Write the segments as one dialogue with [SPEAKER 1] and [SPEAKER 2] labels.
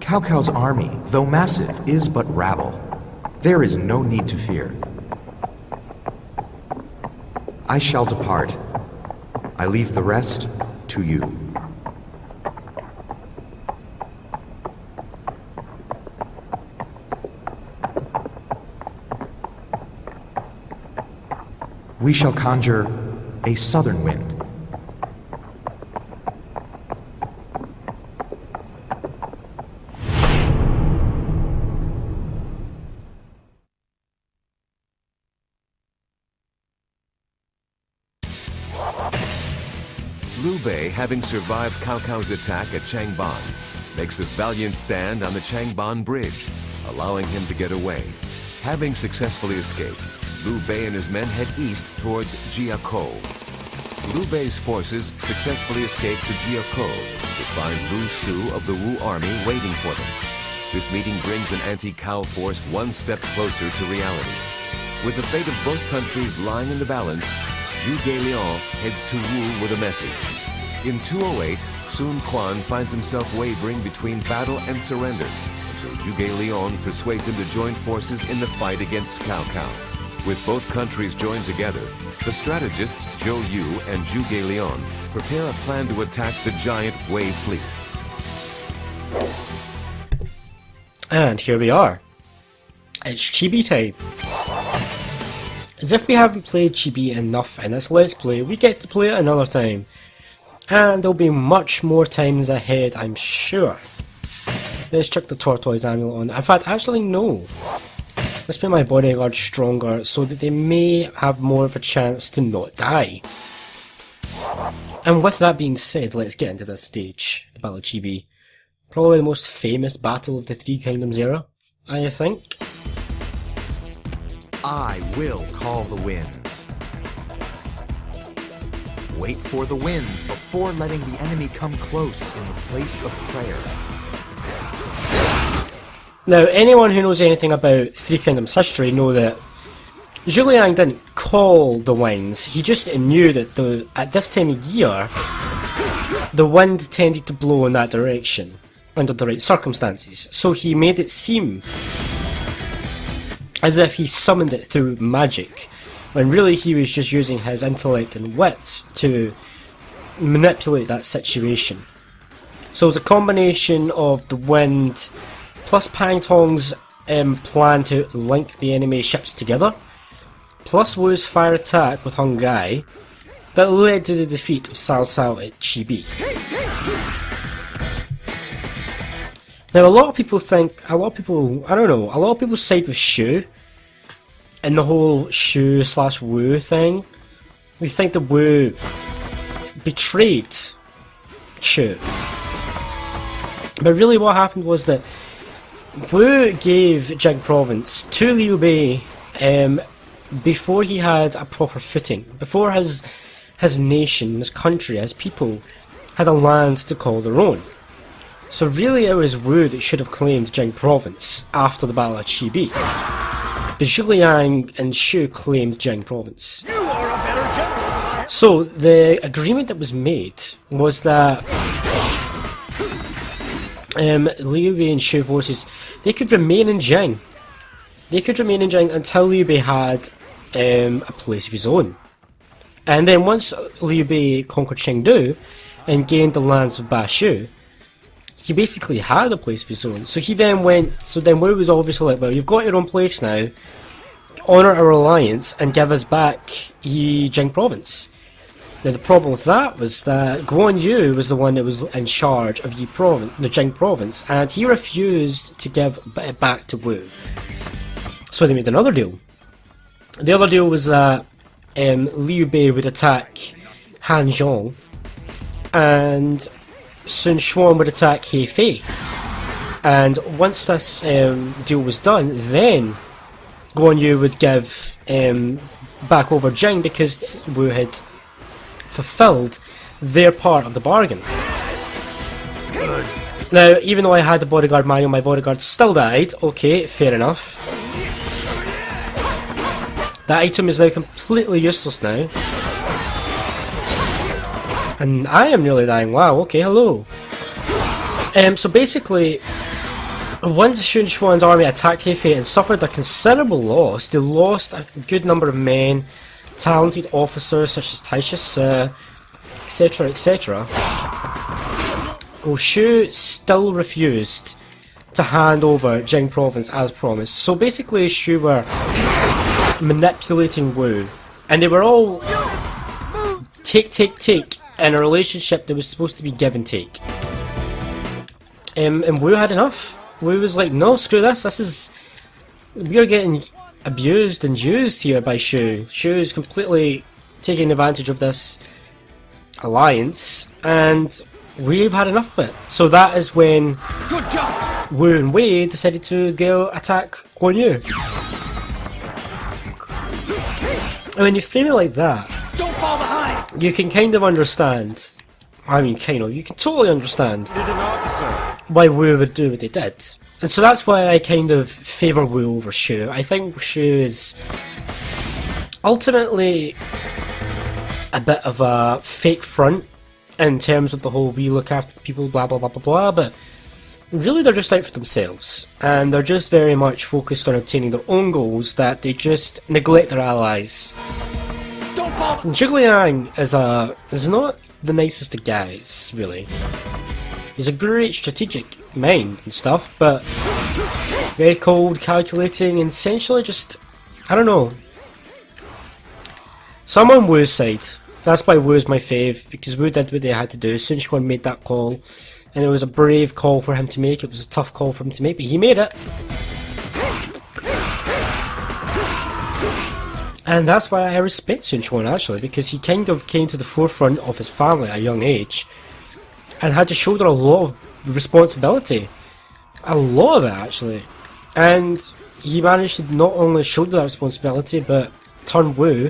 [SPEAKER 1] Cao Cao's army, though massive, is but rabble. There is no need to fear. I shall depart. I leave the rest to you. We shall conjure a southern wind.
[SPEAKER 2] Liu Bei, having survived Cao Cao's attack at Changban, makes a valiant stand on the Changban Bridge, allowing him to get away. Having successfully escaped, Liu Bei and his men head east towards Jiakou. Liu Bei's forces successfully escape to Jiakou to find Lu Su of the Wu army waiting for them. This meeting brings an anti-Cao force one step closer to reality. With the fate of both countries lying in the balance, Zhuge Liang heads to Wu with a message. In 208, Sun Quan finds himself wavering between battle and surrender, until Zhuge Liang persuades him to join forces in the fight against Cao Cao. With both countries joined together, the strategists Zhou Yu and Zhuge Liang prepare a plan to attack the giant Wei fleet.
[SPEAKER 3] And here we are. It's Chibi time. As if we haven't played Chibi enough in this Let's Play, we get to play it another time. And there'll be much more times ahead, I'm sure. Let's chuck the tortoise amulet on. In fact, actually no. Let's make my bodyguard stronger so that they may have more of a chance to not die. And with that being said, let's get into this stage, the Battle of Chibi. Probably the most famous battle of the Three Kingdoms era, I think.
[SPEAKER 1] I will call the winds. Wait for the winds before letting the enemy come close in the place of prayer.
[SPEAKER 3] Now, anyone who knows anything about Three Kingdoms history know that Zhu Liang didn't call the winds, he just knew that at this time of year, the wind tended to blow in that direction, under the right circumstances. So he made it seem as if he summoned it through magic, when really he was just using his intellect and wits to manipulate that situation. So it was a combination of the wind plus Pang Tong's plan to link the enemy ships together, plus Wu's fire attack with Hung Gai, that led to the defeat of Cao Cao at Chibi. Now a lot of people side with Shu in the whole Shu/Wu thing. They think the Wu betrayed Shu. But really what happened was that Wu gave Jing province to Liu Bei before he had a proper footing, before his nation, his country, his people had a land to call their own. So really it was Wu that should have claimed Jing province after the Battle of Chibi. But Zhu Liang and Shu claimed Jing province.
[SPEAKER 4] You are a better general.
[SPEAKER 3] So the agreement that was made was that Liu Bei and Shu forces, they could remain in Jing. They could remain in Jing until Liu Bei had a place of his own. And then once Liu Bei conquered Chengdu and gained the lands of Bashu, he basically had a place of his own. So then Wu was obviously like, well, you've got your own place now, honour our alliance and give us back Yi Jing province. Now the problem with that was that Guan Yu was the one that was in charge of the Jing province, and he refused to give it back to Wu. So they made another deal. The other deal was that Liu Bei would attack Hanzhong, and Sun Quan would attack Hefei. And once this deal was done, then Guan Yu would give back over Jing because Wu had fulfilled their part of the bargain. Now, even though I had the bodyguard manual, my bodyguard still died. Okay, fair enough. That item is now completely useless now. And I am nearly dying. Wow, okay, hello. So basically, Once Sun Quan's army attacked Hefei and suffered a considerable loss, they lost a good number of men, talented officers such as Taisha Se, etc, etc. Well, Shu still refused to hand over Jing province as promised. So basically Shu were manipulating Wu, and they were all take in a relationship that was supposed to be give and take. And Wu had enough. Wu was like, no, screw this, we are getting abused and used here by Shu. Shu is completely taking advantage of this alliance, and we've had enough of it. So that is when
[SPEAKER 4] Good job.
[SPEAKER 3] Wu and Wei decided to go attack Guan Yu. And when you frame it like that,
[SPEAKER 4] Don't fall behind.
[SPEAKER 3] you can kind of understand. I mean, you can totally understand
[SPEAKER 4] Did an officer.
[SPEAKER 3] why Wu would do what they did. And so that's why I kind of favour Wu over Shu. I think Shu is ultimately a bit of a fake front in terms of the whole we look after people blah blah blah blah blah, but really they're just out for themselves. And they're just very much focused on obtaining their own goals that they just neglect their allies.
[SPEAKER 4] Don't fall.
[SPEAKER 3] And Zhuge Liang is not the nicest of guys, really. He's a great strategic mind and stuff, but very cold, calculating, and essentially just, I don't know. So I'm on Wu's side. That's why Wu's my fave, because Wu did what they had to do. Sun Quan made that call, and it was a brave call for him to make. It was a tough call for him to make, but he made it. And that's why I respect Sun Quan, actually, because he kind of came to the forefront of his family at a young age and had to shoulder a lot of responsibility. A lot of it, actually. And he managed to not only shoulder that responsibility, but turn Wu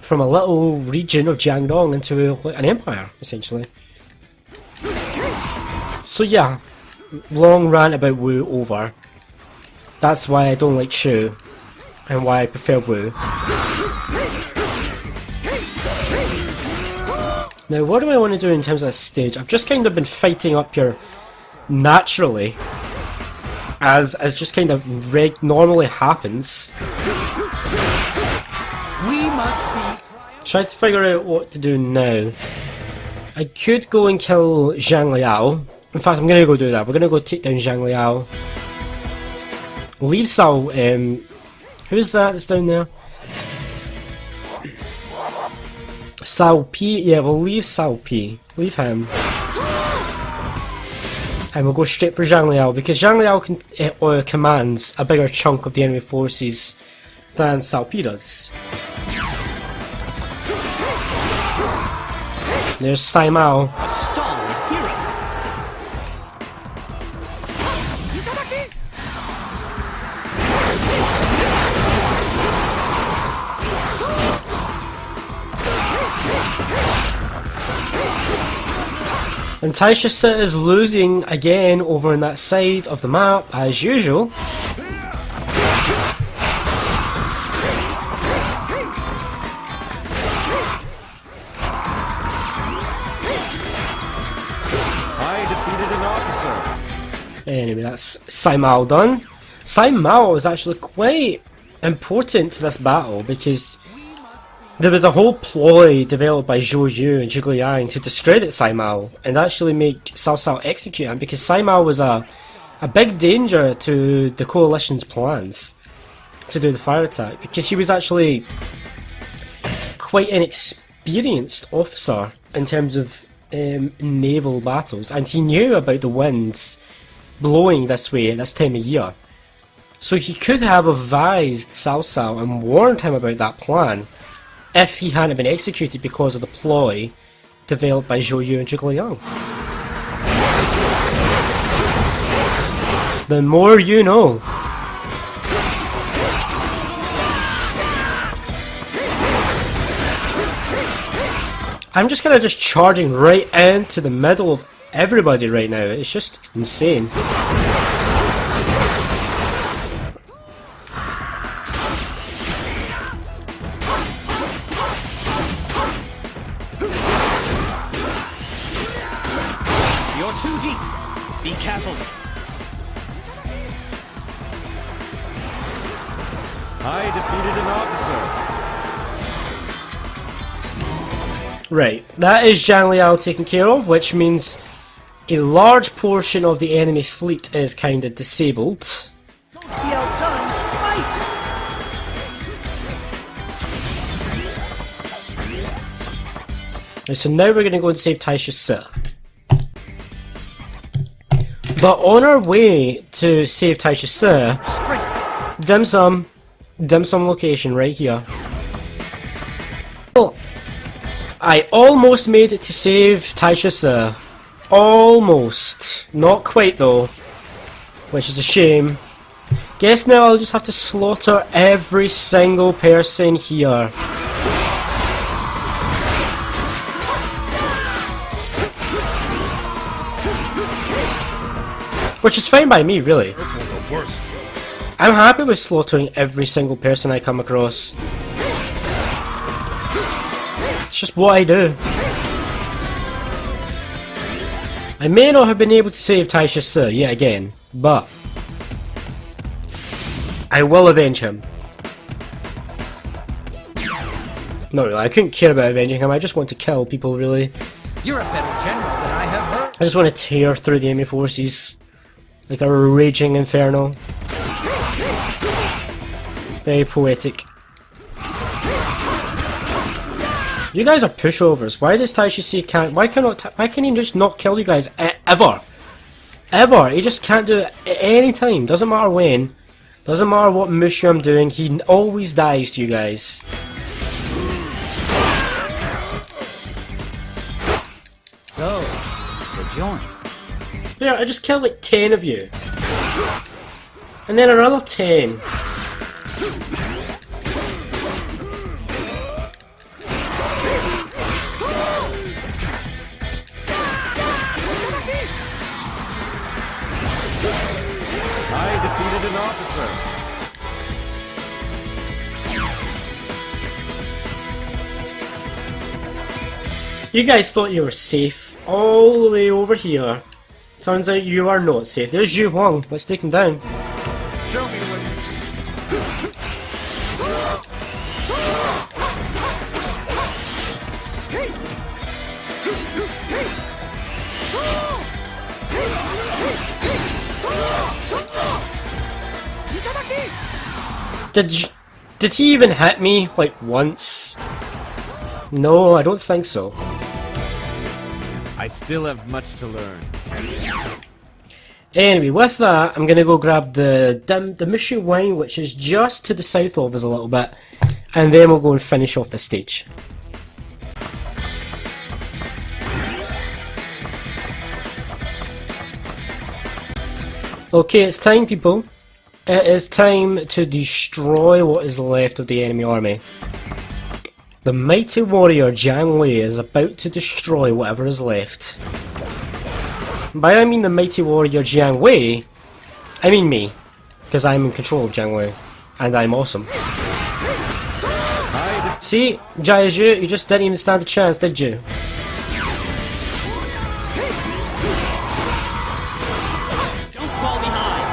[SPEAKER 3] from a little region of Jiangdong into an empire, essentially. So yeah, long rant about Wu over. That's why I don't like Shu, and why I prefer Wu. Now, what do I want to do in terms of this stage? I've just kind of been fighting up here naturally, as just kind of normally happens.
[SPEAKER 4] We must be.
[SPEAKER 3] Try to figure out what to do now. I could go and kill Zhang Liao. In fact, I'm going to go do that. We're going to go take down Zhang Liao. Leave Sao. Who's that that's down there? Sao P. Yeah, we'll leave Sao P. Leave him. And we'll go straight for Zhang Liao, because Zhang Liao commands a bigger chunk of the enemy forces than Sao P does. There's Sai Mao.
[SPEAKER 4] A stalwart hero.
[SPEAKER 3] And Taisha Se is losing again over on that side of the map, as usual. Anyway, that's Sai Mao done. Sai Mao is actually quite important to this battle, because there was a whole ploy developed by Zhou Yu and Zhuge Liang to discredit Sai Mao and actually make Cao Cao execute him, because Sai Mao was a big danger to the coalition's plans to do the fire attack, because he was actually quite an experienced officer in terms of naval battles, and he knew about the winds blowing this way at this time of year. So he could have advised Cao Cao and warned him about that plan if he hadn't been executed because of the ploy developed by Zhou Yu and Zhuge Liang. The more you know. I'm just kind of charging right into the middle of everybody right now. It's just insane.
[SPEAKER 4] You're too deep. Be careful. I defeated an officer.
[SPEAKER 3] Right, that is Jiang Wei taken care of, which means a large portion of the enemy fleet is kind of disabled.
[SPEAKER 4] Don't be outdone. Fight!
[SPEAKER 3] Right, so now we're going to go and save Taisha Sir. But on our way to save Taisha Sir,
[SPEAKER 4] Strength.
[SPEAKER 3] dim sum location right here. Oh, I almost made it to save Taisha Sir. Almost. Not quite though. Which is a shame. Guess now I'll just have to slaughter every single person here. Which is fine by me, really. I'm happy with slaughtering every single person I come across. It's just what I do. I may not have been able to save Taisha Sir yet again, but I will avenge him. Not really, I couldn't care about avenging him, I just want to kill people, really.
[SPEAKER 4] You're a better general than I have heard.
[SPEAKER 3] I just want to tear through the enemy forces like a raging inferno. Very poetic. You guys are pushovers. Why does Taisha say can't? Why can he just not kill you guys ever? Ever. He just can't do it at any time. Doesn't matter when. Doesn't matter what mission I'm doing. He always dies to you guys.
[SPEAKER 4] So, the joint.
[SPEAKER 3] Yeah, I just killed like 10 of you. And then another 10.
[SPEAKER 4] I defeated an officer.
[SPEAKER 3] You guys thought you were safe all the way over here. Turns out you are not safe. There's Yu Huang. Let's take him down.
[SPEAKER 4] Show me what.
[SPEAKER 3] Did he even hit me like once? No, I don't think so.
[SPEAKER 4] I still have much to learn.
[SPEAKER 3] Anyway, with that, I'm gonna go grab the Mushu wine, which is just to the south of us a little bit, and then we'll go and finish off the stage. Okay, it's time, people. It is time to destroy what is left of the enemy army. The mighty warrior Jiang Wei is about to destroy whatever is left. By I mean the mighty warrior Jiang Wei, I mean me, because I'm in control of Jiang Wei, and I'm awesome. See, Jiaizhu, you just didn't even stand a chance, did you?
[SPEAKER 4] Don't fall behind.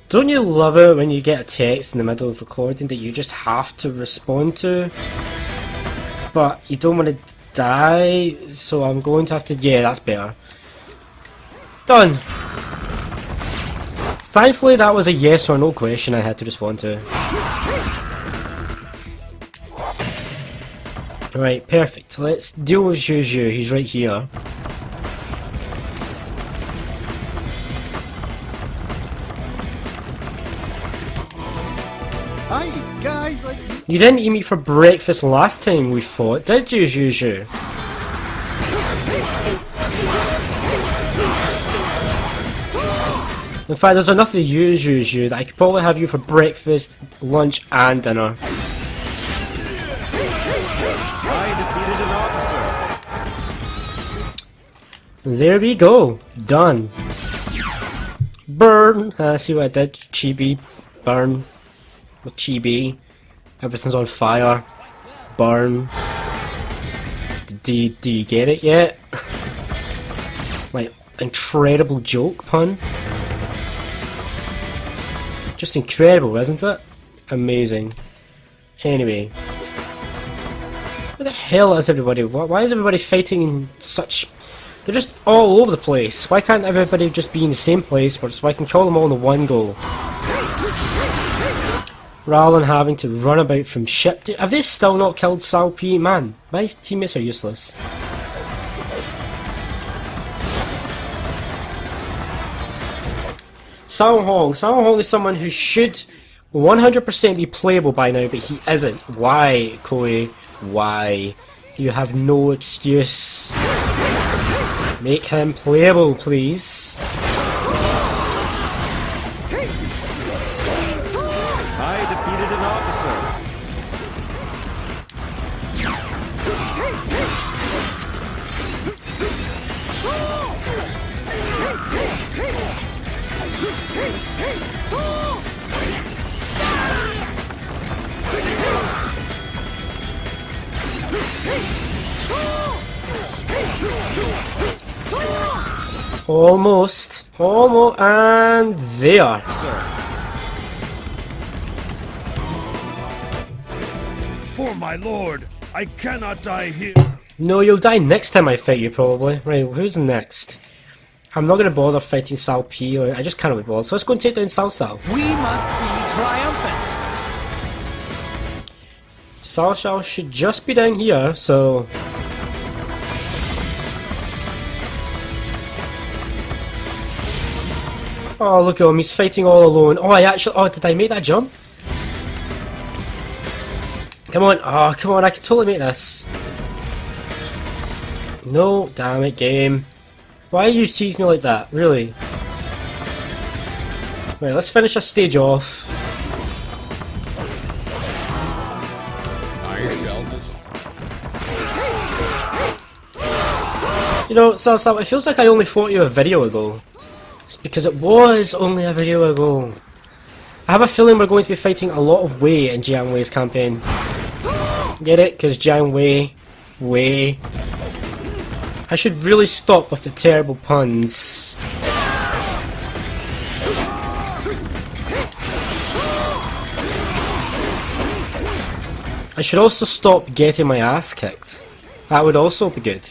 [SPEAKER 3] Don't you love it when you get a text in the middle of recording that you just have to respond to? But you don't want to die, so I'm going to have to... Yeah, that's better. Done! Thankfully that was a yes or no question I had to respond to. Right, perfect. Let's deal with Zhu. He's right here.
[SPEAKER 1] Hi, guys.
[SPEAKER 3] You didn't eat me for breakfast last time we fought, did you, Zhu? In fact, there's enough of you, Zhu, that I could probably have you for breakfast, lunch, and dinner.
[SPEAKER 4] I defeated an officer.
[SPEAKER 3] There we go. Done. Burn! See what I did? Chibi. Burn. With Chibi. Everything's on fire. Burn. Do you get it yet? My incredible joke pun. Just incredible, isn't it? Amazing. Anyway. Where the hell is everybody? Why is everybody fighting in such... They're just all over the place. Why can't everybody just be in the same place so I can kill them all in the one go? Rather than having to run about from ship to... Have they still not killed Sao P? Man, my teammates are useless. Sao Hong is someone who should 100% be playable by now, but he isn't. Why, Koei? Why? You have no excuse. Make him playable, please.
[SPEAKER 4] I defeated an officer.
[SPEAKER 3] Almost, and there.
[SPEAKER 5] For my lord, I cannot die here.
[SPEAKER 3] No, you'll die next time I fight you, probably. Right, who's next? I'm not going to bother fighting Sao P. I just cannot be bothered. So let's go and take down Sao Sao.
[SPEAKER 6] We must be triumphant.
[SPEAKER 3] Sao Sao should just be down here, so... Oh, look at him, he's fighting all alone. Oh, did I make that jump? Come on, oh, come on, I can totally make this. No, damn it, game. Why you tease me like that, really? Right, let's finish this stage off. You know, Sao, it feels like I only fought you a video ago. It's because it was only a video ago. I have a feeling we're going to be fighting a lot of Wei in Jiang Wei's campaign. Get it? Because Jiang Wei. I should really stop with the terrible puns. I should also stop getting my ass kicked. That would also be good.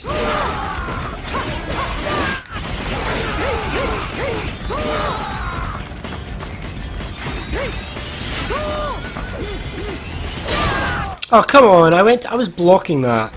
[SPEAKER 3] Oh, come on, I was blocking that.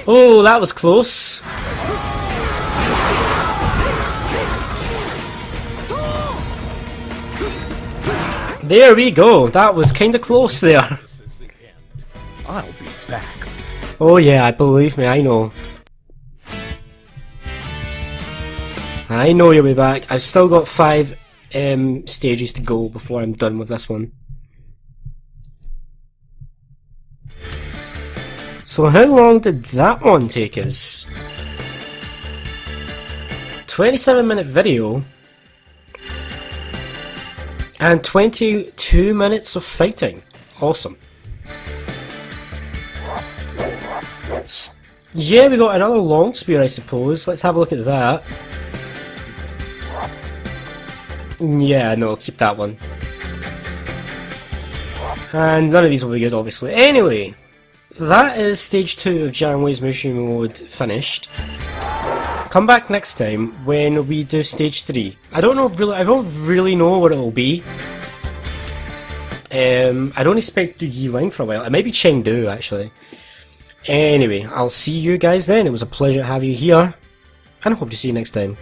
[SPEAKER 3] Oh, that was close. There we go. That was kinda close there.
[SPEAKER 5] I'll be back.
[SPEAKER 3] Oh yeah, believe me, I know. I know you'll be back. I've still got 5 stages to go before I'm done with this one. So how long did that one take us? 27-minute video and 22 minutes of fighting. Awesome. Yeah, we got another long spear, I suppose. Let's have a look at that. Yeah, no, keep that one. And none of these will be good, obviously. Anyway, that is stage 2 of Jiang Wei's Mushu mode finished. Come back next time when we do stage 3. I don't really know what it will be. I don't expect to do Yiling for a while. It might be Chengdu, actually. Anyway, I'll see you guys then. It was a pleasure to have you here, and I hope to see you next time.